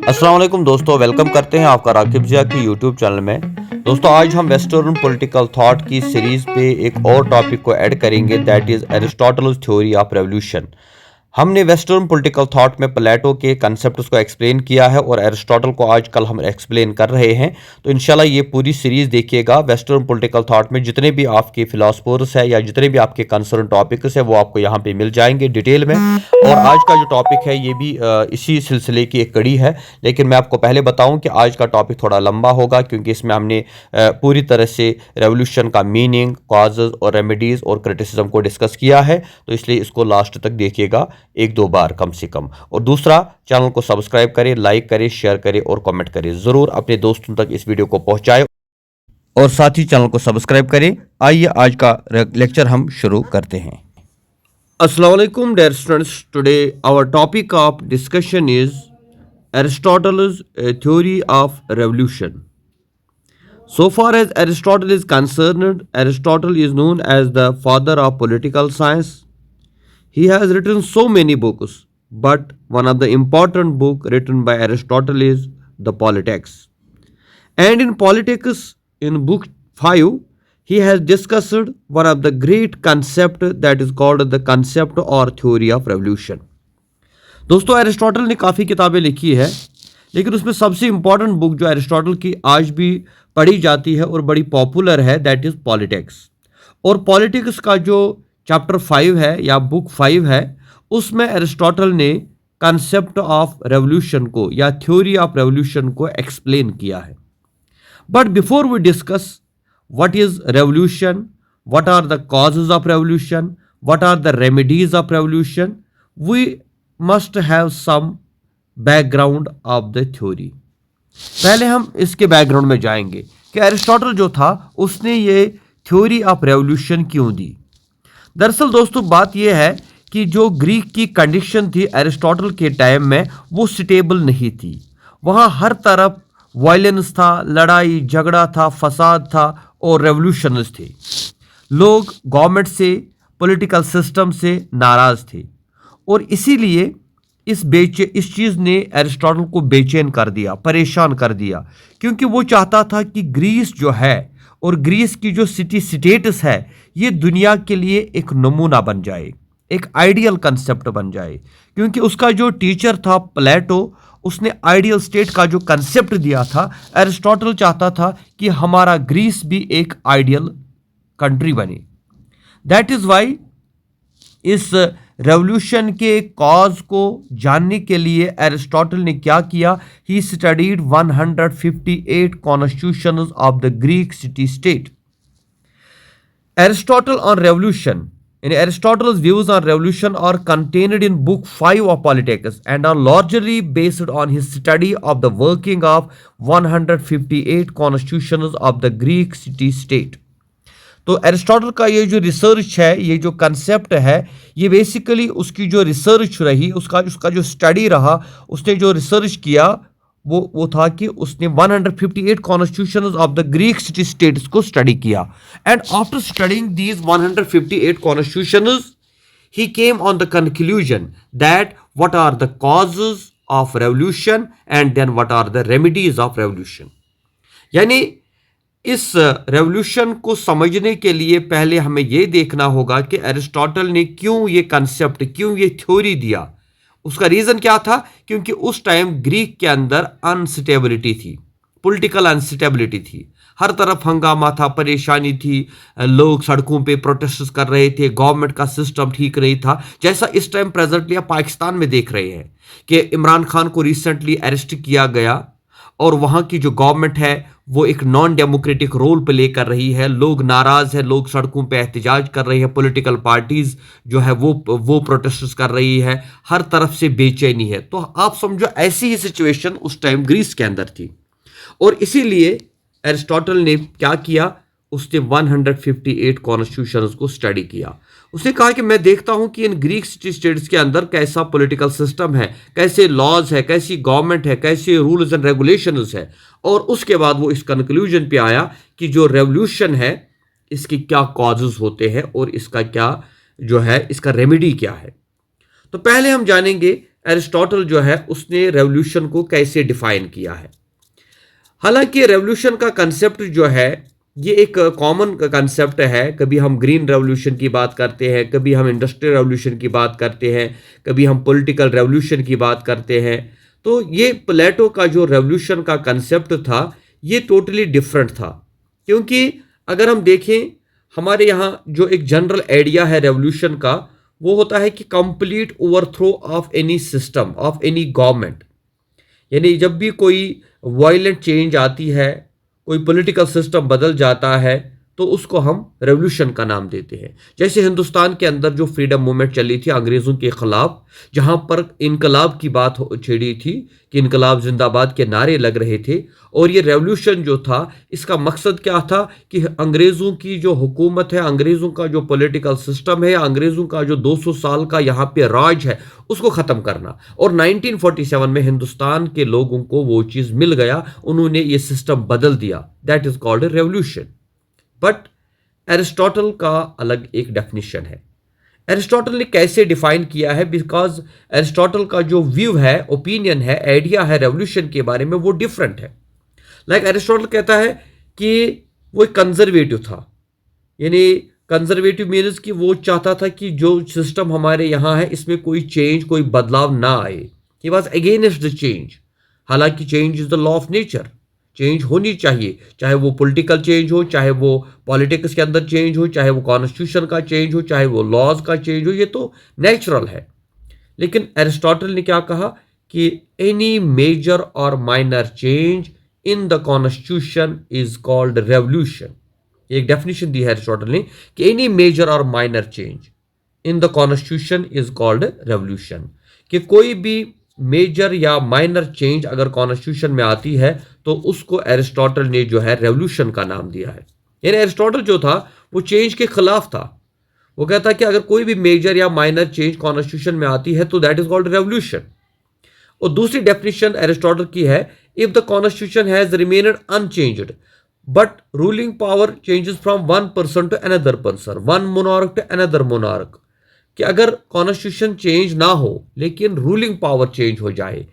अस्सलाम वालेकुम दोस्तों, वेलकम करते हैं आपका राकिब जिया की यूट्यूब चैनल में। दोस्तों, आज हम वेस्टर्न पॉलिटिकल थॉट की सीरीज पे एक और टॉपिक को ऐड करेंगे, that is Aristotle's theory of revolution. हमने वेस्टर्न पॉलिटिकल थॉट में प्लेटो के कंसेप्ट को एक्सप्लेन किया है और एरिस्टोटल को आजकल हम एक्सप्लेन कर रहे हैं। तो इंशाल्लाह ये पूरी सीरीज देखिएगा। वेस्टर्न पॉलिटिकल थॉट में जितने भी आपके फिलोसफर्स है या जितने भी आपके कंसर्न टॉपिक्स है वो आपको यहाँ पे मिल जाएंगे डिटेल में। और आज का जो टॉपिक है ये भी इसी सिलसिले की एक कड़ी है, लेकिन मैं आपको पहले बताऊं कि आज का टॉपिक थोड़ा लंबा होगा क्योंकि इसमें हमने पूरी तरह से रेवोल्यूशन का मीनिंग, कॉजेज और रेमेडीज और क्रिटिसिज्म को डिस्कस किया है। तो इसलिए इसको लास्ट तक देखिएगा, एक दो बार कम से कम। और दूसरा, चैनल को सब्सक्राइब करें, लाइक करें, शेयर करें और कमेंट करें। ज़रूर अपने दोस्तों तक इस वीडियो को पहुंचाएं और साथ ही चैनल को सब्सक्राइब करें। आइए आज का लेक्चर हम शुरू करते हैं। Assalamu alaikum dear students. Today our topic of discussion is Aristotle's theory of revolution. So far as Aristotle is concerned, Aristotle is known as the father of political science. He has written so many books, but one of the important book written by Aristotle is the Politics. And in Politics, in book 5, he has discussed one of the great concept that is called the concept or theory of revolution. दोस्तों, Aristotle ने काफ़ी किताबें लिखी है, लेकिन उसमें सबसे important book जो एरिस्टोटल की आज भी पढ़ी जाती है और बड़ी पॉपुलर है, दैट इज़ पॉलिटिक्स। और पॉलिटिक्स का जो चैप्टर 5 है या बुक 5 है, उसमें एरिस्टोटल ने कंसेप्ट ऑफ रेवोल्यूशन को या थ्योरी ऑफ रेवोल्यूशन को एक्सप्लेन किया है। But before we discuss what is revolution, what are the causes of revolution, what are the remedies of revolution, we must have some background of the theory. पहले हम इसके background में जाएंगे कि Aristotle जो था उसने ये थ्योरी ऑफ रेवोल्यूशन क्यों दी। दरअसल दोस्तों, बात यह है कि जो ग्रीक की कंडीशन थी एरिस्टोटल के टाइम में, वो स्टेबल नहीं थी। वहाँ हर तरफ वायलेंस था, लड़ाई झगड़ा था, फसाद था और रेवोल्यूशनर्स थे। लोग गवर्नमेंट से, पॉलिटिकल सिस्टम से नाराज थे और इसीलिए इस चीज़ ने एरिस्टोटल को बेचैन कर दिया, परेशान कर दिया, क्योंकि वो चाहता था कि ग्रीस जो है और ग्रीस की जो सिटी स्टेटस है ये दुनिया के लिए एक नमूना बन जाए, एक आइडियल कंसेप्ट बन जाए। क्योंकि उसका जो टीचर था प्लेटो, उसने आइडियल स्टेट का जो कंसेप्ट दिया था, एरिस्टोटल चाहता था कि हमारा ग्रीस भी एक आइडियल कंट्री बने। दैट इज वाई इस रेवोल्यूशन के कॉज को जानने के लिए एरिस्टोटल ने क्या किया, he studied 158 constitutions of the Greek city state. Aristotle on revolution. In Aristotle's views on revolution are contained in book 5 of Politics and are largely based on his study of the working of 158 constitutions of the Greek city-state. तो Aristotle का ये जो research है, ये जो concept है, ये basically उसकी जो रिसर्च रही, उसका जो स्टडी रहा, उसने जो रिसर्च किया वो था कि उसने 158 constitutions of the Greek city states को स्टडी किया। And after studying these 158 constitutions, he came on the conclusion that what are the causes of revolution and then what are the remedies of revolution. यानी इस revolution को समझने के लिए पहले हमें यह देखना होगा कि एरिस्टोटल ने क्यों ये कंसेप्ट, क्यों ये थ्योरी दिया। उसका रीज़न क्या था? क्योंकि उस टाइम ग्रीक के अंदर अनस्टेबिलिटी थी, पॉलिटिकल अनस्टेबिलिटी थी, हर तरफ हंगामा था, परेशानी थी, लोग सड़कों पे प्रोटेस्ट कर रहे थे, गवर्नमेंट का सिस्टम ठीक नहीं था। जैसा इस टाइम प्रेजेंटली आप पाकिस्तान में देख रहे हैं कि इमरान खान को रिसेंटली अरेस्ट किया गया और वहाँ की जो गवर्नमेंट है वो एक नॉन डेमोक्रेटिक रोल प्ले कर रही है। लोग नाराज है, लोग सड़कों पे एहतजाज कर रही है, पॉलिटिकल पार्टीज जो है वो प्रोटेस्ट कर रही है, हर तरफ से बेचैनी है। तो आप समझो ऐसी ही सिचुएशन उस टाइम ग्रीस के अंदर थी और इसीलिए एरिस्टोटल ने क्या किया, उसने 158 कॉन्स्टिट्यूशंस को स्टडी किया। उसने कहा कि मैं देखता हूं कि इन ग्रीक सिटी स्टेट्स के अंदर कैसा पॉलिटिकल सिस्टम है, कैसे लॉज है, कैसी गवर्नमेंट है, कैसे रूल्स एंड रेगुलेशंस है। और उसके बाद वो इस कंक्लूजन पे आया कि जो रेवोल्यूशन है इसके क्या कॉजेज होते हैं और इसका क्या जो है, इसका रेमेडी क्या है। तो पहले हम जानेंगे एरिस्टोटल जो है उसने रेवोल्यूशन को कैसे डिफाइन किया है। हालांकि रेवोल्यूशन का कंसेप्ट जो है ये एक कॉमन कंसेप्ट है। कभी हम ग्रीन रेवोल्यूशन की बात करते हैं, कभी हम इंडस्ट्रियल रेवोल्यूशन की बात करते हैं, कभी हम पॉलिटिकल रेवोल्यूशन की बात करते हैं। तो ये प्लेटो का जो रेवोल्यूशन का कंसेप्ट था ये टोटली डिफरेंट था। क्योंकि अगर हम देखें हमारे यहाँ जो एक जनरल आइडिया है रेवोल्यूशन का वो होता है कि complete overthrow of any system of any government. यानी जब भी कोई वायलेंट चेंज आती है, कोई पॉलिटिकल सिस्टम बदल जाता है तो उसको हम रेवोल्यूशन का नाम देते हैं। जैसे हिंदुस्तान के अंदर जो फ्रीडम मूवमेंट चली थी अंग्रेज़ों के ख़िलाफ़, जहां पर इनकलाब की बात छिड़ी थी कि इनकलाब जिंदाबाद के नारे लग रहे थे, और ये रेवोल्यूशन जो था इसका मकसद क्या था कि अंग्रेज़ों की जो हुकूमत है, अंग्रेज़ों का जो पॉलिटिकल सिस्टम है, अंग्रेज़ों का जो 200 साल का यहाँ पे राज है उसको ख़त्म करना। और 1947 में हिंदुस्तान के लोगों को वो चीज़ मिल गया, उन्होंने ये सिस्टम बदल दिया। That is called a revolution. But Aristotle का अलग एक डेफिनेशन है। एरिस्टोटल ने कैसे डिफाइन किया है, बिकॉज एरिस्टोटल का जो व्यू है, ओपिनियन है, आइडिया है रेवोल्यूशन के बारे में वो डिफरेंट है। लाइक एरिस्टोटल कहता है कि वो एक कंजर्वेटिव था। यानी कंजर्वेटिव मीन्स कि वो चाहता था कि जो सिस्टम हमारे यहाँ है इसमें कोई चेंज, कोई बदलाव ना आए। He was against the change. हालांकि change is the law of nature, change होनी चाहिए, चाहे वो पॉलिटिकल चेंज हो, चाहे वो पॉलिटिक्स के अंदर चेंज हो, चाहे वो कॉन्स्टिट्यूशन का चेंज हो, चाहे वो लॉज का चेंज हो, ये तो नेचुरल है। लेकिन एरिस्टोटल ने क्या कहा कि एनी मेजर और minor change in the constitution is called revolution. एक डेफिनेशन दी है एरिस्टोटल ने कि एनी मेजर और minor change in the constitution is called revolution. कि कोई भी मेजर या माइनर चेंज अगर कॉन्स्टिट्यूशन में आती है तो उसको एरिस्टोटल ने जो है रेवोल्यूशन का नाम दिया है। यानी एरिस्टोटल जो था वो चेंज के खिलाफ था। वो कहता है कि अगर कोई भी मेजर या माइनर चेंज कॉन्स्टिट्यूशन में आती है तो दैट इज कॉल्ड रेवोल्यूशन। और दूसरी डेफिनेशन एरिस्टोटल की है, if the constitution has remained unchanged but ruling power changes from one person to another person, one monarch to another monarch. कि अगर कॉन्स्टिट्यूशन चेंज ना हो लेकिन रूलिंग पावर चेंज हो जाए,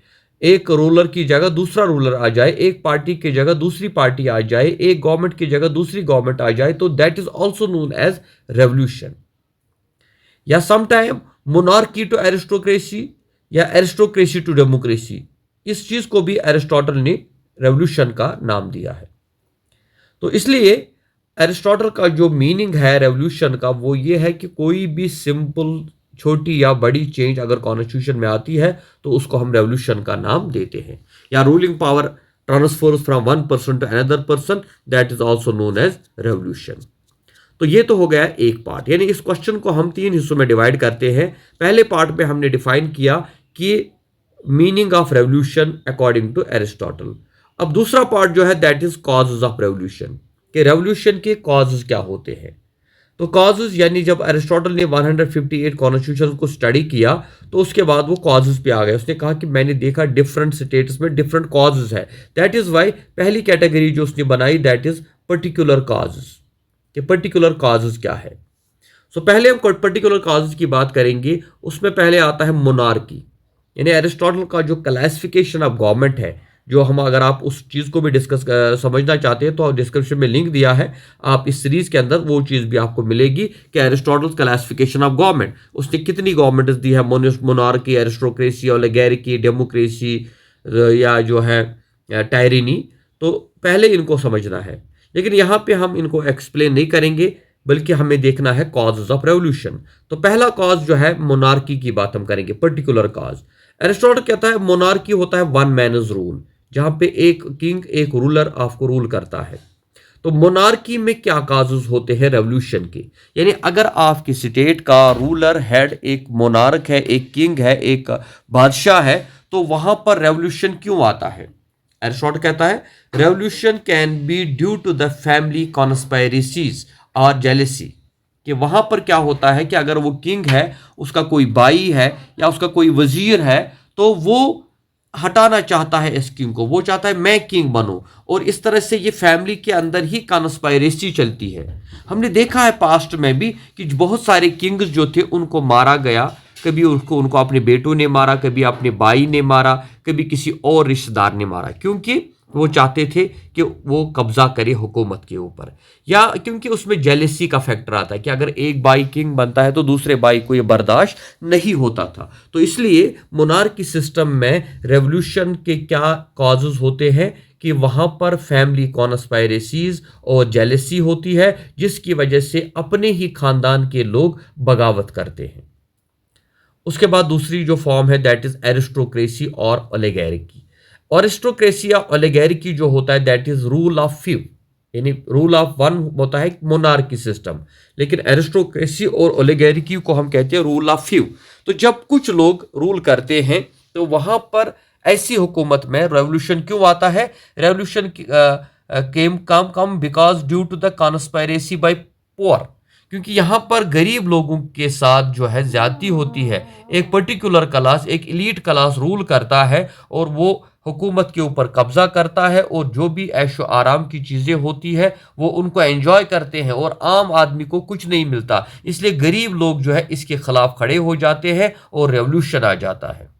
एक रूलर की जगह दूसरा रूलर आ जाए, एक पार्टी की जगह दूसरी पार्टी आ जाए, एक गवर्नमेंट की जगह दूसरी गवर्नमेंट आ जाए, तो that is also known as revolution. या समटाइम मोनार्की टू एरिस्टोक्रेसी या एरिस्टोक्रेसी टू डेमोक्रेसी, इस चीज को भी एरिस्टोटल ने रेवोल्यूशन का नाम दिया है। तो इसलिए एरिस्टोटल का जो मीनिंग है रेवोल्यूशन का वो ये है कि कोई भी सिंपल छोटी या बड़ी चेंज अगर कॉन्स्टिट्यूशन में आती है तो उसको हम रेवोल्यूशन का नाम देते हैं। या ruling power transfers from one person to another person, that is also known as revolution. तो ये तो हो गया एक पार्ट। यानी इस क्वेश्चन को हम 3 हिस्सों में डिवाइड करते हैं। पहले पार्ट में हमने डिफाइन किया कि meaning of revolution according to Aristotle. अब दूसरा पार्ट जो है that is causes of revolution, कि रेवोल्यूशन के कॉजेज क्या होते हैं। तो कॉजेज यानी जब एरिस्टोटल ने 158 कॉन्स्टिट्यूशन को स्टडी किया तो उसके बाद वो कॉजेज पे आ गए। उसने कहा कि मैंने देखा डिफरेंट स्टेट्स में डिफरेंट कॉजेज है। दैट इज वाई पहली कैटेगरी जो उसने बनाई दैट इज पर्टिकुलर कॉजेज, कि पर्टिकुलर कॉजेज क्या है। सो पहले हम पर्टिकुलर कॉजेज की बात करेंगे। उसमें पहले आता है मोनार्की। यानी एरिस्टोटल का जो क्लासिफिकेशन ऑफ गवर्नमेंट है, जो हम अगर आप उस चीज़ को भी डिस्कस समझना चाहते हैं तो डिस्क्रिप्शन में लिंक दिया है, आप इस सीरीज के अंदर वो चीज़ भी आपको मिलेगी कि एरिस्टोटल क्लासिफिकेशन ऑफ गवर्नमेंट, उसने कितनी गवर्नमेंट दी है, मोनार्की, एरिस्टोक्रेसी, ओलिगार्की, डेमोक्रेसी या जो है टायरेनी। तो पहले इनको समझना है, लेकिन यहाँ पे हम इनको एक्सप्लेन नहीं करेंगे बल्कि हमें देखना है कॉजेज ऑफ रेवोल्यूशन। तो पहला कॉज जो है मोनार्की की बात हम करेंगे, पर्टिकुलर कॉज। एरिस्टोटल कहता है मोनार्की होता है वन मैनर्स रूल, जहां पे एक किंग एक रूलर आपको रूल करता है। तो मोनार्की में क्या काजेज होते हैं रेवोल्यूशन के, यानी अगर आपकी स्टेट का रूलर हेड एक मोनार्क है, एक किंग है, एक बादशाह है, तो वहां पर रेवोल्यूशन क्यों आता है। एरिस्टोटल कहता है revolution can be due to the family conspiracies और जेलेसी। कि वहां पर क्या होता है कि अगर वो किंग है, उसका कोई भाई है या उसका कोई वजीर है, तो वो हटाना चाहता है इस किंग को, वो चाहता है मैं किंग बनूं, और इस तरह से ये फैमिली के अंदर ही कॉन्स्पायरेसी चलती है। हमने देखा है पास्ट में भी कि बहुत सारे किंग्स जो थे उनको मारा गया कभी उनको अपने बेटों ने मारा, कभी अपने भाई ने मारा, कभी किसी और रिश्तेदार ने मारा, क्योंकि वो चाहते थे कि वो कब्जा करे हुकूमत के ऊपर, या क्योंकि उसमें जेलेसी का फैक्टर आता है कि अगर एक भाई किंग बनता है तो दूसरे भाई को ये बर्दाश्त नहीं होता था। तो इसलिए मोनार्की सिस्टम में रेवोल्यूशन के क्या कॉजेज होते हैं कि वहां पर फैमिली कॉन्स्पायरेसीज और जेलेसी होती है, जिसकी वजह से अपने ही खानदान के लोग बगावत करते हैं। उसके बाद दूसरी जो फॉर्म है दैट इज एरिस्टोक्रेसी और ओलिगार्की। अरिस्टोक्रेसी या ओलिगार्की जो होता है that is rule of few, यानी रूल ऑफ वन होता है मोनार्की सिस्टम, लेकिन एरिस्टोक्रेसी और ओलिगार्की को हम कहते हैं रूल ऑफ फ्यू। तो जब कुछ लोग रूल करते हैं तो वहां पर ऐसी हुकूमत में रेवोल्यूशन क्यों आता है? Revolution came come because due to the conspiracy by poor, क्योंकि यहाँ पर गरीब लोगों के साथ जो है ज्यादती होती है। एक पर्टिकुलर क्लास, एक इलीट क्लास रूल करता है और वो हुकूमत के ऊपर कब्जा करता है, और जो भी ऐशो आराम की चीज़ें होती है वो उनको एंजॉय करते हैं और आम आदमी को कुछ नहीं मिलता। इसलिए गरीब लोग जो है इसके खिलाफ खड़े हो जाते हैं और रेवोल्यूशन आ जाता है।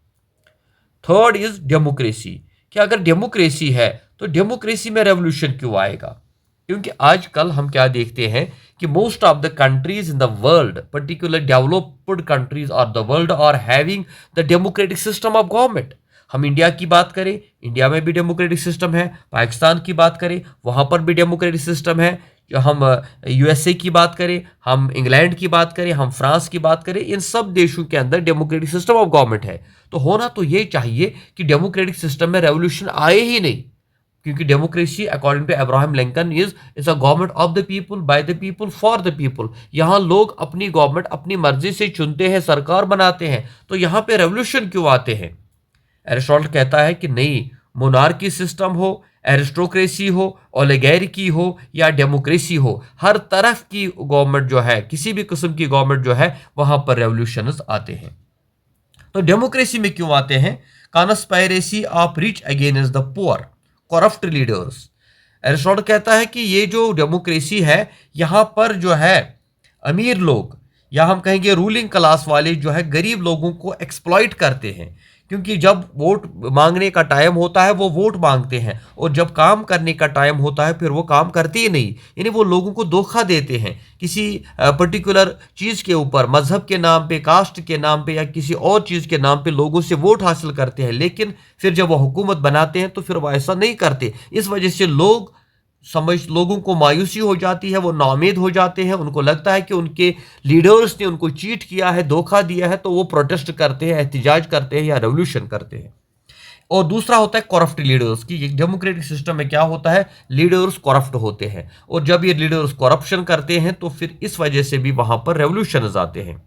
थर्ड इज डेमोक्रेसी, कि अगर डेमोक्रेसी है तो डेमोक्रेसी में रेवोल्यूशन क्यों आएगा? क्योंकि आजकल हम क्या देखते हैं कि most of the countries in the world, particular developed countries of the world, are having the democratic system of government. हम इंडिया की बात करें, इंडिया में भी डेमोक्रेटिक सिस्टम है। पाकिस्तान की बात करें, वहां पर भी डेमोक्रेटिक सिस्टम है। जो हम यूएसए की बात करें, हम इंग्लैंड की बात करें, हम फ्रांस की बात करें, इन सब देशों के अंदर डेमोक्रेटिक सिस्टम ऑफ गवर्नमेंट है। तो होना तो ये चाहिए कि डेमोक्रेटिक सिस्टम में रेवोल्यूशन आए ही नहीं, क्योंकि democracy according to Abraham Lincoln is a government of the people, by the people, for the people. यहाँ लोग अपनी गवर्नमेंट अपनी मर्जी से चुनते हैं, सरकार बनाते हैं, तो यहाँ पे रेवोल्यूशन क्यों आते हैं? एरिस्टोटल कहता है कि नहीं, मोनार्की सिस्टम हो, एरिस्टोक्रेसी हो, ओलिगार्की हो या डेमोक्रेसी हो, हर तरफ की गवर्नमेंट जो है, किसी भी किस्म की गवर्नमेंट जो है, वहां पर रेवोल्यूशंस आते हैं। तो डेमोक्रेसी में क्यों आते हैं? Conspiracy of rich against the poor, corrupt leaders. Aristotle कहता है कि ये जो डेमोक्रेसी है, यहाँ पर जो है अमीर लोग, या हम कहेंगे रूलिंग क्लास वाले जो है गरीब लोगों को एक्सप्लॉइट करते हैं, क्योंकि जब वोट मांगने का टाइम होता है वो वोट मांगते हैं, और जब काम करने का टाइम होता है फिर वो काम करते ही नहीं। यानी वो लोगों को धोखा देते हैं किसी पर्टिकुलर चीज़ के ऊपर, मजहब के नाम पे, कास्ट के नाम पे, या किसी और चीज़ के नाम पे लोगों से वोट हासिल करते हैं, लेकिन फिर जब वो हुकूमत बनाते हैं तो फिर वो ऐसा नहीं करते। इस वजह से लोगों को मायूसी हो जाती है, वो नाउम्मीद हो जाते हैं, उनको लगता है कि उनके लीडर्स ने उनको चीट किया है, धोखा दिया है, तो वो प्रोटेस्ट करते हैं, एहतिजाज करते हैं या रेवोल्यूशन करते हैं। और दूसरा होता है करप्ट लीडर्स की। डेमोक्रेटिक सिस्टम में क्या होता है? लीडर्स करप्ट होते हैं, और जब ये लीडर्स करप्शन करते हैं तो फिर इस वजह से भी वहां पर रेवोल्यूशन आते हैं।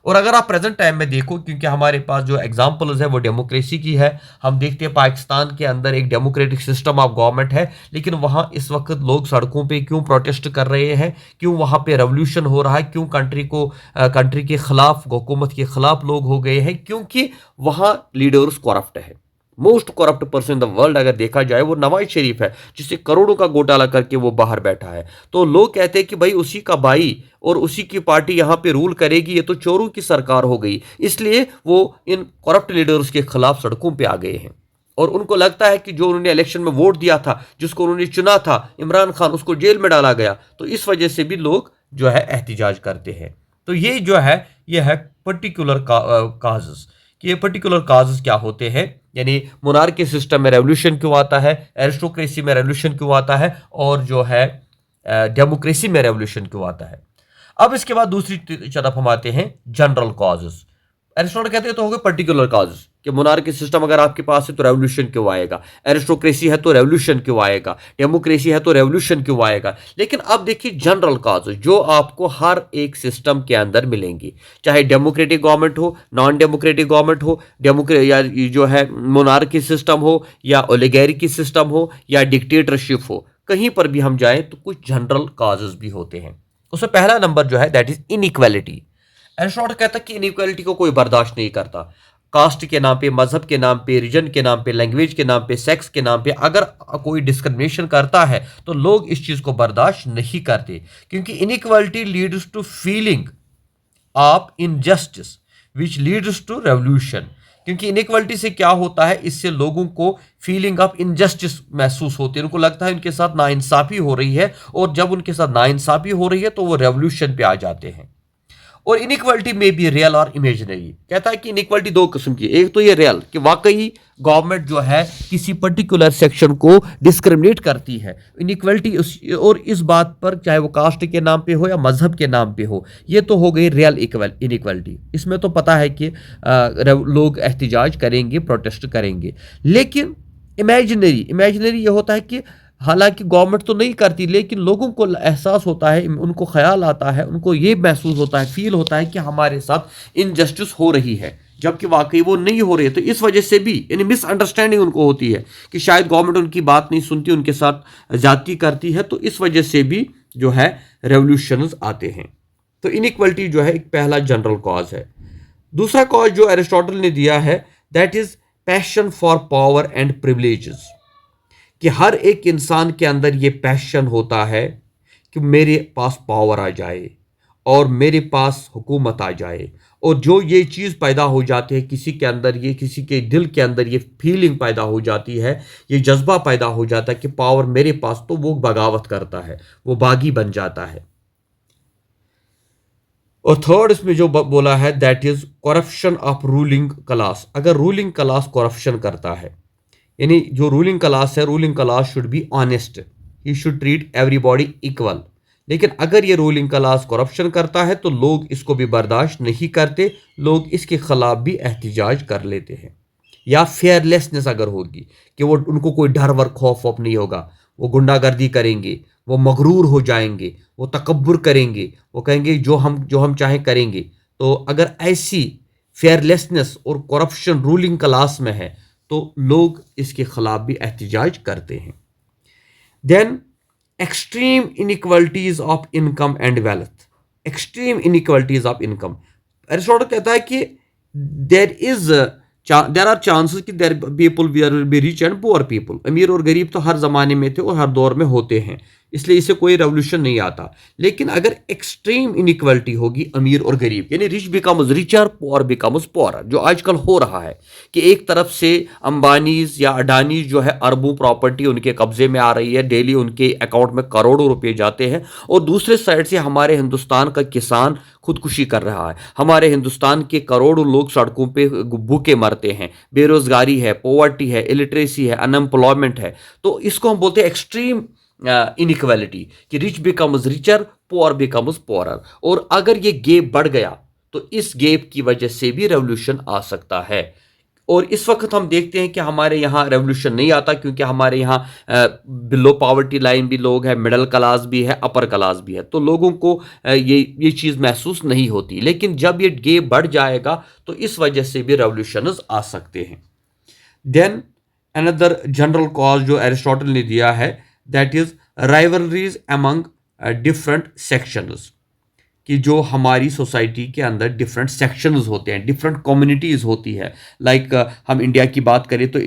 और अगर आप प्रेजेंट टाइम में देखो, क्योंकि हमारे पास जो एग्जांपल्स है वो डेमोक्रेसी की है, हम देखते हैं पाकिस्तान के अंदर एक डेमोक्रेटिक सिस्टम ऑफ गवर्नमेंट है, लेकिन वहाँ इस वक्त लोग सड़कों पे क्यों प्रोटेस्ट कर रहे हैं, क्यों वहाँ पे रेवोल्यूशन हो रहा है, क्यों कंट्री के खिलाफ, हुकूमत के खिलाफ लोग हो गए हैं? क्योंकि वहाँ लीडर्स करप्ट है। Most corrupt person in the world अगर देखा जाए वो नवाज शरीफ है, जिससे करोड़ों का घोटाला करके वो बाहर बैठा है। तो लोग कहते हैं कि भाई उसी का भाई और उसी की पार्टी यहाँ पे रूल करेगी, ये तो चोरों की सरकार हो गई, इसलिए वो इन करप्ट लीडर्स के खिलाफ सड़कों पे आ गए हैं। और उनको लगता है कि जो उन्होंने इलेक्शन में वोट दिया था, जिसको उन्होंने चुना था, इमरान खान, उसको जेल में डाला गया, तो इस वजह से भी लोग जो है एहतिजाज करते हैं। तो ये जो है ये है पर्टिकुलर काजेस, कि ये पर्टिकुलर काजेस क्या होते हैं, यानी मोनार्की सिस्टम में रेवोल्यूशन क्यों आता है, एरिस्टोक्रेसी में रेवोल्यूशन क्यों आता है, और जो है डेमोक्रेसी में रेवोल्यूशन क्यों आता है। अब इसके बाद दूसरी तरफ हम आते हैं जनरल कॉजेस। एरिस्टोटल कहते हैं तो हो गए पर्टिकुलर कॉजेस, कि मोनार्की सिस्टम अगर आपके पास है तो रेवोल्यूशन क्यों आएगा, एरिस्टोक्रेसी है तो रेवोल्यूशन क्यों आएगा, डेमोक्रेसी है तो रेवोल्यूशन क्यों आएगा। लेकिन अब देखिए जनरल कॉजेस जो आपको हर एक सिस्टम के अंदर मिलेंगी, चाहे डेमोक्रेटिक गवर्नमेंट हो, नॉन डेमोक्रेटिक गवर्नमेंट हो, या जो है मोनार्की सिस्टम हो, या ओलिगार्की सिस्टम हो, या डिक्टेटरशिप हो, कहीं पर भी हम जाएं तो कुछ जनरल कॉजेस भी होते हैं। उसमें पहला नंबर जो है दैट इज इनइक्वालिटी। एरिस्टोटल कहता है कि इनइक्वालिटी को कोई बर्दाश्त नहीं करता। कास्ट के नाम पे, मजहब के नाम पे, रीजन के नाम पे, लैंग्वेज के नाम पे, सेक्स के नाम पे अगर कोई डिस्क्रिमिनेशन करता है तो लोग इस चीज़ को बर्दाश्त नहीं करते, क्योंकि inequality leads to feeling of injustice, which leads to revolution. क्योंकि इनइक्वालिटी से क्या होता है, इससे लोगों को फीलिंग ऑफ इनजस्टिस महसूस होती है, उनको लगता है उनके साथ नाइंसाफी हो रही है, और जब उनके साथ नाइंसाफी हो रही है तो वो रेवोल्यूशन पे आ जाते हैं। और इनइक्वालिटी में भी रियल और इमेजिनरी, कहता है कि इनइक्वालिटी दो किस्म की, एक तो ये रियल कि वाकई गवर्नमेंट जो है किसी पर्टिकुलर सेक्शन को डिस्क्रिमिनेट करती है, इनइक्वालिटी और इस बात पर, चाहे वो कास्ट के नाम पे हो या मजहब के नाम पे हो, ये तो हो गई रियल इनइक्वालिटी। इसमें तो पता है कि लोग एहतिजाज करेंगे, प्रोटेस्ट करेंगे। लेकिन इमेजिनरी ये होता है कि हालांकि गवर्नमेंट तो नहीं करती, लेकिन लोगों को एहसास होता है, उनको ख्याल आता है, उनको ये महसूस होता है, फील होता है कि हमारे साथ इनजस्टिस हो रही है, जबकि वाकई वो नहीं हो रही है। तो इस वजह से भी यानी मिसअंडरस्टैंडिंग उनको होती है कि शायद गवर्नमेंट उनकी बात नहीं सुनती, उनके साथ ज्यादती करती है। तो इस वजह से भी जो है रेवोल्यूशंस आते हैं। तो इनइक्वालिटी जो है एक पहला जनरल कॉज है। दूसरा कॉज जो एरिस्टोटल ने दिया है, that is passion for power and privileges, कि हर एक इंसान के अंदर ये पैशन होता है कि मेरे पास पावर आ जाए और मेरे पास हुकूमत आ जाए। और जो ये चीज़ पैदा हो जाती है किसी के अंदर, ये किसी के दिल के अंदर ये फीलिंग पैदा हो जाती है, ये जज्बा पैदा हो जाता है कि पावर मेरे पास, तो वो बगावत करता है, वो बागी बन जाता है। और थर्ड इसमें जो बोला है, that is corruption of ruling class. अगर रूलिंग क्लास करप्शन करता है, यानी जो रूलिंग क्लास है, ruling class should be honest, he should treat everybody equal. लेकिन अगर ये रूलिंग क्लास करप्शन करता है तो लोग इसको भी बर्दाश्त नहीं करते, लोग इसके खिलाफ भी एहतिजाज कर लेते हैं। या फेयरलेसनेस अगर होगी कि वो, उनको कोई डर वर खौफ वौफ नहीं होगा, वो गुंडागर्दी करेंगे, वो मगरूर हो जाएंगे, वो तकब्बुर करेंगे, वो कहेंगे जो हम चाहे करेंगे। तो अगर ऐसी फेयरलेसनेस और करप्शन रूलिंग क्लास में है तो लोग इसके खिलाफ भी एहतिजाज करते हैं। Then extreme inequalities of income and wealth. Extreme inequalities of income, Aristotle कहता है कि there are chances that there people will be rich and poor people. अमीर और गरीब तो हर जमाने में थे और हर दौर में होते हैं, इसलिए इससे कोई रेवोल्यूशन नहीं आता। लेकिन अगर एक्सट्रीम इनइक्वालिटी होगी अमीर और गरीब, यानी rich becomes richer, poor becomes poor, जो आजकल हो रहा है कि एक तरफ से अंबानीज या अडानीज जो है अरबों प्रॉपर्टी उनके कब्जे में आ रही है, डेली उनके अकाउंट में करोड़ों रुपए जाते हैं, और दूसरे साइड से हमारे हिंदुस्तान का किसान खुदकुशी कर रहा है, हमारे हिंदुस्तान के करोड़ों लोग सड़कों पे भूखे मरते हैं, बेरोजगारी है, पॉवर्टी है, इलिटरेसी है, अनएम्प्लॉयमेंट है। तो इसको हम बोलते हैं एक्सट्रीम इनइक्वालिटी, कि rich becomes richer, poor becomes poorer. और अगर ये गैप बढ़ गया तो इस गैप की वजह से भी रेवोल्यूशन आ सकता है। और इस वक्त हम देखते हैं कि हमारे यहाँ रेवोल्यूशन नहीं आता, क्योंकि हमारे यहाँ बिलो पॉवर्टी लाइन भी लोग हैं, मिडिल क्लास भी है, अपर क्लास भी है, तो लोगों को ये चीज़ महसूस नहीं होती। लेकिन जब ये गैप बढ़ जाएगा तो इस वजह से भी रेवोल्यूशन आ सकते हैं। देन अनदर जनरल कॉज जो एरिस्टोटल ने दिया है, that is rivalries among different sections, कि जो हमारी सोसाइटी के अंदर डिफरेंट सेक्शंस होते हैं, डिफरेंट कम्युनिटीज़ होती है। लाइक हम इंडिया की बात करें तो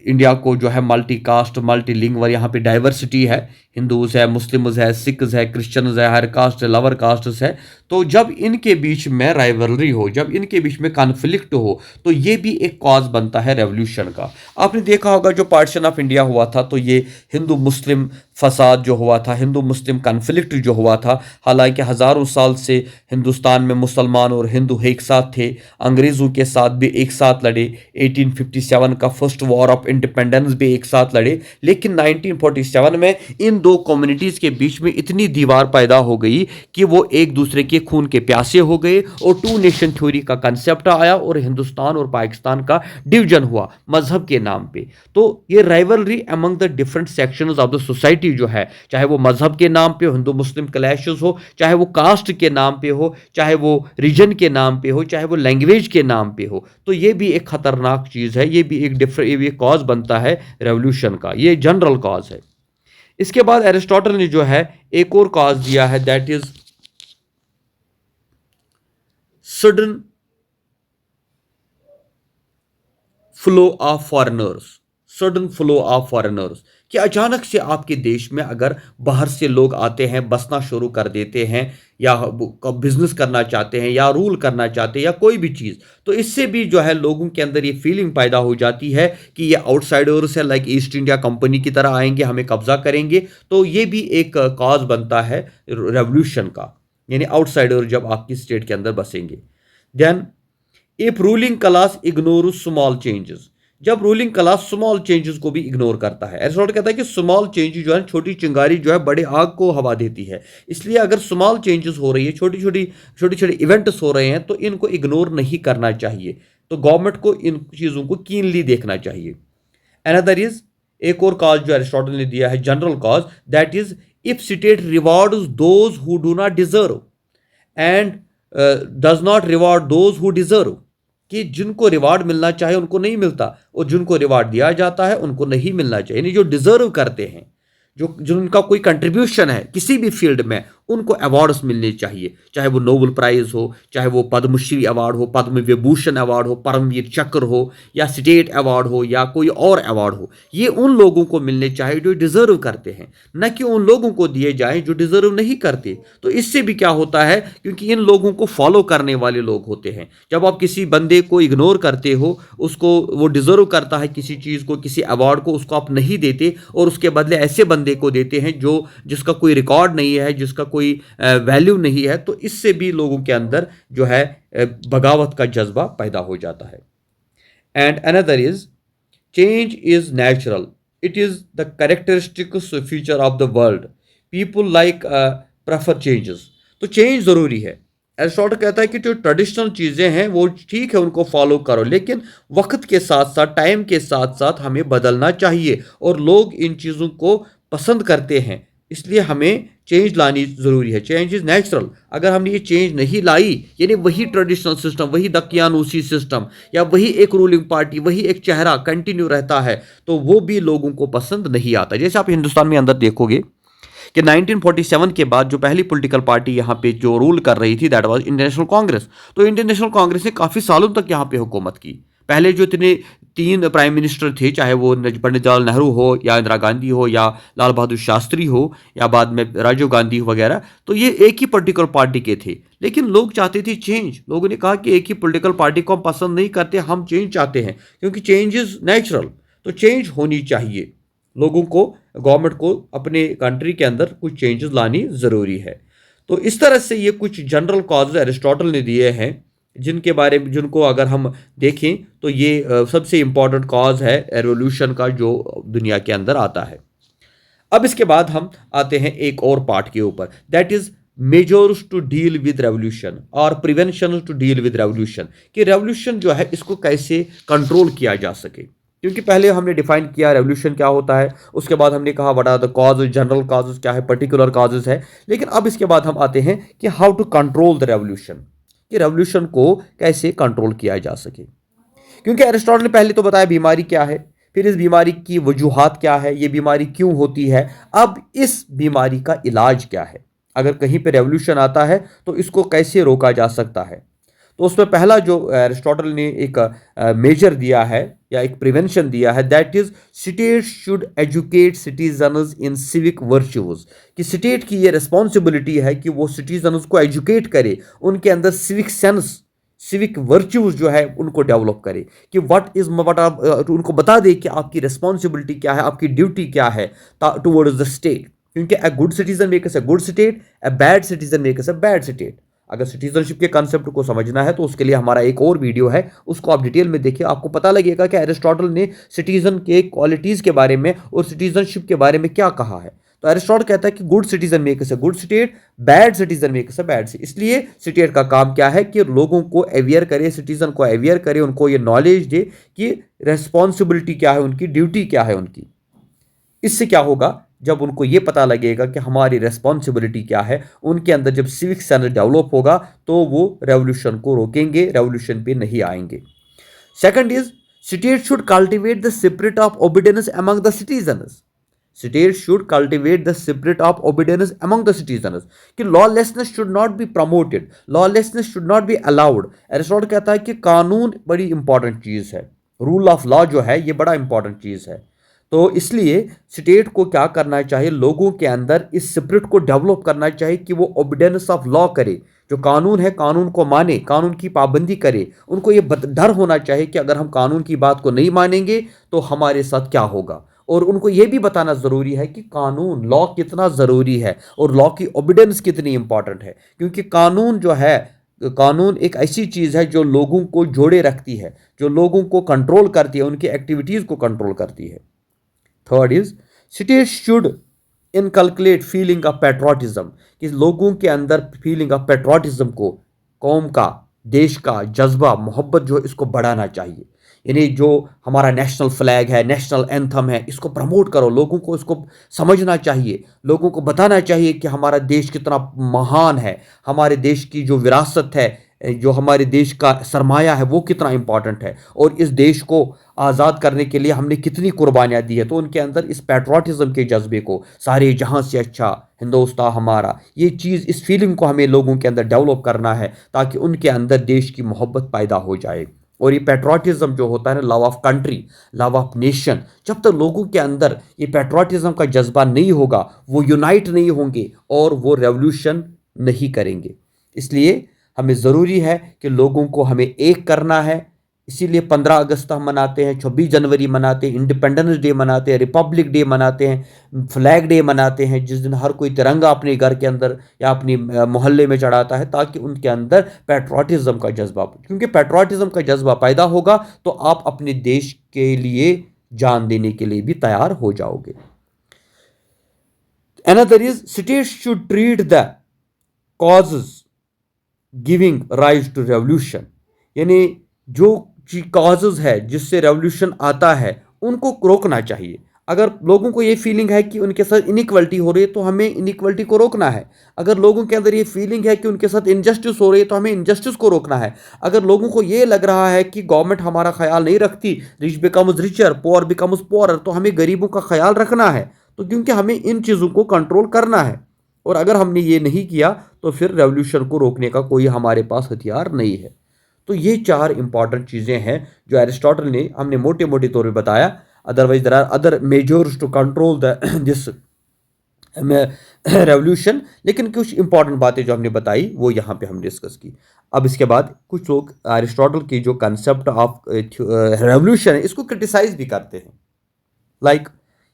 इंडिया को जो है मल्टी कास्ट, मल्टी लिंगुअल, यहाँ पे डाइवर्सिटी है, हिंदूज है, मुस्लिम्स है, सिख्स है, क्रिश्चियंस है, हर कास्ट है, लोअर कास्ट है। तो जब इनके बीच में राइवलरी हो, जब इनके बीच में कॉन्फ्लिक्ट हो, तो ये भी एक कॉज बनता है रेवोल्यूशन का। आपने देखा होगा जो पार्टीशन ऑफ इंडिया हुआ था, तो ये हिंदू मुस्लिम फसाद जो हुआ था, हिंदू मुस्लिम कॉन्फ्लिक्ट जो हुआ था, हालांकि हज़ारों साल से हिंदुस्तान में मुसलमान और हिंदू एक साथ थे, अंग्रेज़ों के साथ भी एक साथ लड़े, 1857 का फर्स्ट वॉर ऑफ इंडिपेंडेंस भी एक साथ लड़े। लेकिन 1947 में इन दो कम्युनिटीज़ के बीच में इतनी दीवार पैदा हो गई कि वो एक दूसरे के खून के प्यासे हो गए, और टू नेशन थ्योरी का कंसेप्ट आया और हिंदुस्तान और पाकिस्तान का डिवीजन हुआ मजहब के नाम पे। तो ये rivalry among the different sections of the society जो है, चाहे वो मजहब के नाम पे हिंदू मुस्लिम क्लैशेस हो, चाहे वो कास्ट के नाम पे हो, चाहे वो रीजन के नाम पे हो, चाहे वो लैंग्वेज के नाम पे हो, तो ये भी एक खतरनाक चीज है, ये भी एक डिफरेंट, ये भी एक कॉज बनता है रेवोल्यूशन का, ये जनरल कॉज है। इसके बाद एरिस्टोटल ने जो है एक और कॉज दिया है, that is sudden flow of foreigners. Sudden flow of foreigners, कि अचानक से आपके देश में अगर बाहर से लोग आते हैं, बसना शुरू कर देते हैं, या बिजनेस करना चाहते हैं, या रूल करना चाहते हैं, या कोई भी चीज़, तो इससे भी जो है लोगों के अंदर ये फीलिंग पैदा हो जाती है कि ये आउटसाइडर्स है, लाइक ईस्ट इंडिया कंपनी की तरह आएंगे, हमें कब्जा करेंगे। तो ये भी एक कॉज बनता है रेवोल्यूशन का, यानी आउटसाइडर जब आपकी स्टेट के अंदर बसेंगे। Then if ruling class ignore small changes, जब रूलिंग क्लास स्मॉल चेंजेस को भी इग्नोर करता है। एरिस्टोटल कहता है कि स्मॉल चेंजेस जो है, छोटी चिंगारी जो है बड़े आग को हवा देती है। इसलिए अगर स्मॉल चेंजेस हो रही है, छोटी छोटी इवेंट्स हो रहे हैं, तो इनको इग्नोर नहीं करना चाहिए। तो गवर्नमेंट को इन चीज़ों को कीनली देखना चाहिए। अनदर इज, एक और कॉज जो एरिस्टोटल ने दिया है, general cause, that is if state rewards those who do not deserve and does not reward those who deserve, कि जिनको रिवार्ड मिलना चाहिए उनको नहीं मिलता, और जिनको रिवार्ड दिया जाता है उनको नहीं मिलना चाहिए। यानी जो डिजर्व करते हैं, जो जिनका कोई कंट्रीब्यूशन है किसी भी फील्ड में, उनको अवार्ड्स मिलने चाहिए, चाहे वो नोबेल प्राइज हो, चाहे वो पद्मश्री अवार्ड हो, पद्म विभूषण अवार्ड हो, परमवीर चक्र हो, या स्टेट अवार्ड हो, या कोई और अवार्ड हो। ये उन लोगों को मिलने चाहिए जो डिजर्व करते हैं, न कि उन लोगों को दिए जाएं जो डिजर्व नहीं करते। तो इससे भी क्या होता है, क्योंकि इन लोगों को फॉलो करने वाले लोग होते हैं। जब आप किसी बंदे को इग्नोर करते हो, उसको वो डिजर्व करता है किसी चीज़ को, किसी अवार्ड को, उसको आप नहीं देते, और उसके बदले ऐसे बंदे को देते हैं जो जिसका कोई रिकॉर्ड नहीं है, जिसका कोई वैल्यू नहीं है, तो इससे भी लोगों के अंदर जो है बगावत का जज्बा पैदा हो जाता है। And another is, change is natural, it is the characteristic feature of the world, people like prefer changes. तो चेंज ज़रूरी है। एरिस्टोटल कहता है कि जो ट्रेडिशनल चीज़ें हैं वो ठीक है, उनको फॉलो करो, लेकिन वक्त के साथ साथ, टाइम के साथ साथ हमें बदलना चाहिए, और लोग इन चीज़ों को पसंद करते हैं, इसलिए हमें चेंज लानी ज़रूरी है। Change is natural. अगर हमने ये चेंज नहीं लाई, यानी वही ट्रेडिशनल सिस्टम, वही दकियानूसी सिस्टम, या वही एक रूलिंग पार्टी, वही एक चेहरा कंटिन्यू रहता है, तो वो भी लोगों को पसंद नहीं आता। जैसे आप हिंदुस्तान में अंदर देखोगे कि 1947 के बाद जो पहली पॉलिटिकल पार्टी यहाँ पे जो रूल कर रही थी, that was Indian national Congress. तो इंडियन नेशनल कांग्रेस ने काफ़ी सालों तक यहाँ पे हुकूमत की। पहले जो इतने 3 प्राइम मिनिस्टर थे, चाहे वो पंडित जवाहरलाल नेहरू हो, या इंदिरा गांधी हो, या लाल बहादुर शास्त्री हो, या बाद में राजीव गांधी वगैरह, तो ये एक ही पॉलिटिकल पार्टी के थे। लेकिन लोग चाहते थे चेंज। लोगों ने कहा कि एक ही पॉलिटिकल पार्टी को हम पसंद नहीं करते, हम चेंज चाहते हैं, क्योंकि चेंज इज़ नेचुरल। तो चेंज होनी चाहिए, लोगों को, गवर्नमेंट को अपने कंट्री के अंदर कुछ चेंजेस लानी ज़रूरी है। तो इस तरह से ये कुछ जनरल कॉजेज एरिस्टोटल ने दिए हैं, जिनके बारे में, जिनको अगर हम देखें तो ये सबसे इम्पॉर्टेंट कॉज है रेवोल्यूशन का जो दुनिया के अंदर आता है। अब इसके बाद हम आते हैं एक और पार्ट के ऊपर, that is measures to deal with revolution और prevention to deal with revolution, कि रेवोल्यूशन जो है इसको कैसे कंट्रोल किया जा सके। क्योंकि पहले हमने डिफाइन किया रेवोल्यूशन क्या होता है, उसके बाद हमने कहा what are the causes, general causes क्या है, पर्टिकुलर कॉजेज है। लेकिन अब इसके बाद हम आते हैं कि how to control the revolution, कि रेवोल्यूशन को कैसे कंट्रोल किया जा सके। क्योंकि एरिस्टोटल ने पहले तो बताया बीमारी क्या है, फिर इस बीमारी की वजूहात क्या है, ये बीमारी क्यों होती है, अब इस बीमारी का इलाज क्या है। अगर कहीं पे रेवोल्यूशन आता है तो इसको कैसे रोका जा सकता है। तो उसमें पहला जो एरिस्टोटल ने एक मेजर दिया है, या एक प्रिवेंशन दिया है, that is state should educate citizens in civic virtues, कि स्टेट की ये रिस्पॉन्सिबिलिटी है कि वो सिटीजन्स को एजुकेट करे, उनके अंदर सिविक सेंस, सिविक वर्च्यूज जो है उनको डेवलप करे, कि उनको बता दे कि आपकी रिस्पॉन्सिबिलिटी क्या है, आपकी ड्यूटी क्या है टुवर्ड्स द स्टेट। क्योंकि a good citizen makes a good state, a bad citizen makes a bad state. अगर सिटीजनशिप के कंसेप्ट को समझना है तो उसके लिए हमारा एक और वीडियो है, उसको आप डिटेल में देखिए, आपको पता लगेगा कि एरिस्टोटल ने सिटीजन के क्वालिटीज़ के बारे में और सिटीजनशिप के बारे में क्या कहा है। तो एरिस्टोटल कहता है कि good citizen makes a good state, bad citizen makes a bad state. इसलिए स्टेट का काम क्या है कि लोगों को अवेयर करे, सिटीजन को अवेयर करे, उनको ये नॉलेज दे कि रेस्पॉन्सिबिलिटी क्या है उनकी, ड्यूटी क्या है उनकी। इससे क्या होगा, जब उनको ये पता लगेगा कि हमारी रेस्पॉन्सिबिलिटी क्या है, उनके अंदर जब सिविक सेंस डेवलप होगा तो वो रेवोल्यूशन को रोकेंगे, रेवोल्यूशन पे नहीं आएंगे। Second is state should cultivate the spirit of obedience among the citizens. State should cultivate the spirit of obedience among the citizens, कि lawlessness should not be promoted, lawlessness should not be allowed. Aristotle कहता है कि कानून बड़ी important चीज़ है, rule of law जो है ये बड़ा इंपॉर्टेंट चीज़ है। तो इसलिए स्टेट को क्या करना चाहिए, लोगों के अंदर इस स्पिरिट को डेवलप करना चाहिए कि वो ओबिडेंस ऑफ लॉ करे, जो कानून है कानून को माने, कानून की पाबंदी करे। उनको ये डर होना चाहिए कि अगर हम कानून की बात को नहीं मानेंगे तो हमारे साथ क्या होगा। और उनको ये भी बताना ज़रूरी है कि कानून लॉ कितना ज़रूरी है और लॉ की ओबिडेंस कितनी इंपॉर्टेंट है, क्योंकि कानून जो है, कानून एक ऐसी चीज़ है जो लोगों को जोड़े रखती है, जो लोगों को कंट्रोल करती है, उनकी एक्टिविटीज़ को कंट्रोल करती है। Third is state should inculcate feeling of patriotism, कि लोगों के अंदर फीलिंग ऑफ पेट्रोटिज्म को, कौम का, देश का जज्बा, मोहब्बत जो है इसको बढ़ाना चाहिए। यानी जो हमारा नेशनल फ्लैग है, नेशनल एंथम है, इसको प्रमोट करो, लोगों को इसको समझना चाहिए, लोगों को बताना चाहिए कि हमारा देश कितना महान है, हमारे देश की जो विरासत है, जो हमारे देश का सरमाया है वो कितना इंपॉर्टेंट है, और इस देश को आज़ाद करने के लिए हमने कितनी कुर्बानियाँ दी है। तो उनके अंदर इस पैट्रियटिज्म के जज्बे को, सारे जहां से अच्छा हिंदुस्तान हमारा, ये चीज़, इस फीलिंग को हमें लोगों के अंदर डेवलप करना है ताकि उनके अंदर देश की मोहब्बत पैदा हो जाए। और ये पैट्रियटिज्म जो होता है ना, love of country, love of nation, जब तक लोगों के अंदर ये पैट्रियटिज्म का जज्बा नहीं होगा, वो यूनाइट नहीं होंगे और वो रेवोल्यूशन नहीं करेंगे। इसलिए हमें ज़रूरी है कि लोगों को हमें एक करना है। इसीलिए 15 अगस्त हम मनाते हैं, 26 जनवरी मनाते हैं, इंडिपेंडेंस डे मनाते हैं, रिपब्लिक डे मनाते हैं, फ्लैग डे मनाते हैं, जिस दिन हर कोई तिरंगा अपने घर के अंदर या अपनी मोहल्ले में चढ़ाता है, ताकि उनके अंदर पैट्रियटिज्म का जज्बा, क्योंकि पैट्रियटिज्म का जज्बा पैदा होगा तो आप अपने देश के लिए जान देने के लिए भी तैयार हो जाओगे। Another is states should treat the causes giving rise to revolution, यानी जो कॉजेज है जिससे रेवोल्यूशन आता है उनको रोकना चाहिए। अगर लोगों को ये फीलिंग है कि उनके साथ इनइक्वलिटी हो रही है तो हमें इनइक्वलिटी को रोकना है। अगर लोगों के अंदर ये फीलिंग है कि उनके साथ इनजस्टिस हो रही है तो हमें इनजस्टिस को रोकना है। अगर लोगों को ये लग रहा है कि गवर्नमेंट हमारा ख्याल नहीं रखती, rich becomes richer, poor becomes poor, तो हमें गरीबों का ख्याल रखना है। तो क्योंकि हमें इन चीज़ों को कंट्रोल करना है, और अगर हमने ये नहीं किया तो फिर रेवोल्यूशन को रोकने का कोई हमारे पास हथियार नहीं है। तो ये 4 इंपॉर्टेंट चीज़ें हैं जो एरिस्टोटल ने हमने मोटे मोटे तौर पे बताया। Otherwise there are other measures to control the this revolution, लेकिन कुछ इंपॉर्टेंट बातें जो हमने बताई वो यहाँ पे हम डिस्कस की। अब इसके बाद कुछ लोग एरिस्टोटल की जो कंसेप्ट ऑफ रेवोल्यूशन है इसको क्रिटिसाइज भी करते हैं। Like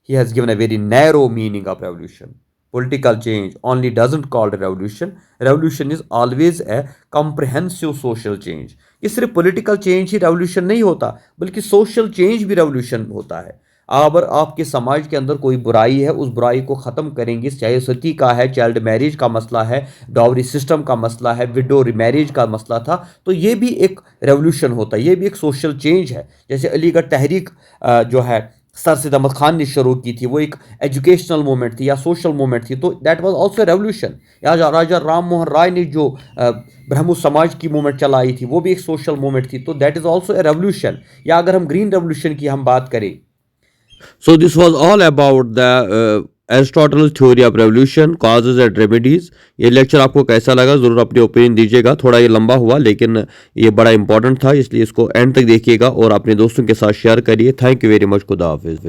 he has given a very narrow meaning of revolution. Political change only doesn't call revolution. Revolution is always a comprehensive social change. ये सिर्फ पॉलिटिकल चेंज ही रेवोल्यूशन नहीं होता, बल्कि सोशल चेंज भी रेवोल्यूशन होता है। अगर आपके समाज के अंदर कोई बुराई है, उस बुराई को ख़त्म करेंगे, चाहे सती का है, चाइल्ड मैरिज का मसला है, डाउरी सिस्टम का मसला है, विडो मैरिज का मसला था, तो ये भी एक रेवोल्यूशन होता है, ये भी एक सोशल चेंज है। जैसे अलीगढ़ तहरीक जो है सर सैयद अहमद खान ने शुरू की थी, वो एक एजुकेशनल मूवमेंट थी या सोशल मूवमेंट थी, तो दैट वाज आल्सो रेवोल्यूशन। या राजा राम मोहन राय ने जो ब्रह्मो समाज की मूवमेंट चलाई थी वो भी एक सोशल मूवमेंट थी, तो that is also a revolution. या अगर हम ग्रीन रेवोल्यूशन की हम बात करें, so this was all about the Aristotle theory of revolution, causes and remedies. ये लेक्चर आपको कैसा लगा ज़रूर अपनी ओपिनियन दीजिएगा। थोड़ा ये लंबा हुआ लेकिन ये बड़ा इंपॉर्टेंट था, इसलिए इसको एंड तक देखिएगा और अपने दोस्तों के साथ शेयर करिए। Thank you very much. खुदा हाफिज़।